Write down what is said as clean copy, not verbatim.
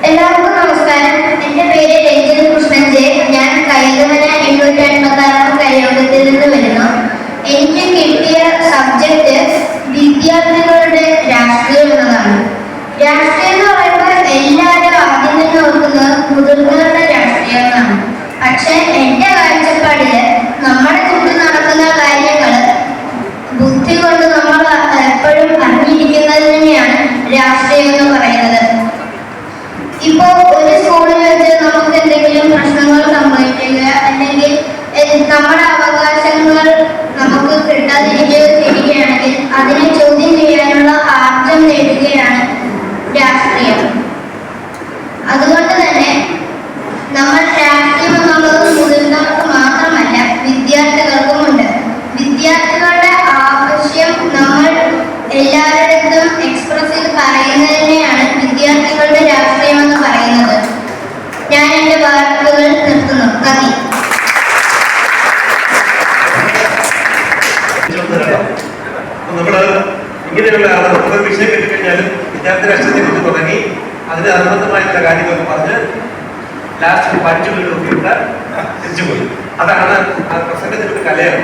എല്ലാവർക്കും നമസ്കാരം. എന്റെ പേര് രഞ്ജിത് കൃഷ്ണൻ ജെ. ഞാൻ കൈതമന 856 കൈയോഗത്തിൽ നിന്ന് വരുന്നു. എനിക്ക് കിട്ടിയ സബ്ജക്റ്റ് വിദ്യാർത്ഥികളുടെ രാഷ്ട്രീയം എന്നതാണ്. രാഷ്ട്രീയം എന്ന് പറയുമ്പോൾ എല്ലാവരും ആദ്യം തന്നെ ഓർക്കുന്നത് മുതിർന്നവരുടെ രാഷ്ട്രീയം എന്നാണ്. പക്ഷെ എന്റെ കാഴ്ചപ്പാടില് നമ്മുടെ ചുറ്റും നടക്കുന്ന കാര്യങ്ങൾ ബുദ്ധി കൊണ്ട് നമ്മൾ എപ്പോഴും അറിഞ്ഞിരിക്കുന്നത് തന്നെയാണ് രാഷ്ട്രീയം എന്ന് പറയുന്നത്. ഇപ്പോ ഒരു സ്കൂളിൽ വെച്ച് നമുക്ക് എന്തെങ്കിലും പ്രശ്നങ്ങൾ സംഭവിക്കുക, അല്ലെങ്കിൽ നമ്മുടെ അവകാശങ്ങൾ നമുക്ക് കിട്ടാതിരിക്കുകയാണെങ്കിൽ അതിനെ ചോദ്യം ചെയ്യാനുള്ള ആർജം നേടുകയാണ് രാഷ്ട്രീയം. അതുകൊണ്ട് തന്നെ നമ്മൾ രാഷ്ട്രീയം എന്നുള്ളത് മുതിർന്നവർക്ക് മാത്രമല്ല, വിദ്യാർത്ഥികൾക്കുമുണ്ട്. വിദ്യാർത്ഥികളുടെ ആവശ്യം നമ്മൾ എല്ലാവരുടെയും എക്സ്പ്രസ് ചെയ്ത് പറയുന്നത് തന്നെയാണ് വിദ്യാർത്ഥികളുടെ രാഷ്ട്രീയം എന്ന് പറയുന്നത്. ഞാൻ എന്റെ വാക്കുകൾ നിർത്തുന്നു. നന്ദി. നമ്മള് ഇങ്ങനെയുള്ള ഒരു വിഷയം കിട്ടിക്കഴിഞ്ഞാലും വിദ്യാർത്ഥി രാഷ്ട്രീയത്തെ കുറിച്ച് തുടങ്ങി അതിന് അനുബന്ധമായിട്ടുള്ള കാര്യങ്ങളൊക്കെ പറഞ്ഞ് ലാസ്റ്റ് 5 മിനിറ്റ് നോക്കിയിട്ട് തിരിച്ചുപോയി. അതാണ് ആ പ്രസംഗത്തിന്റെ ഒരു കലയാണ്.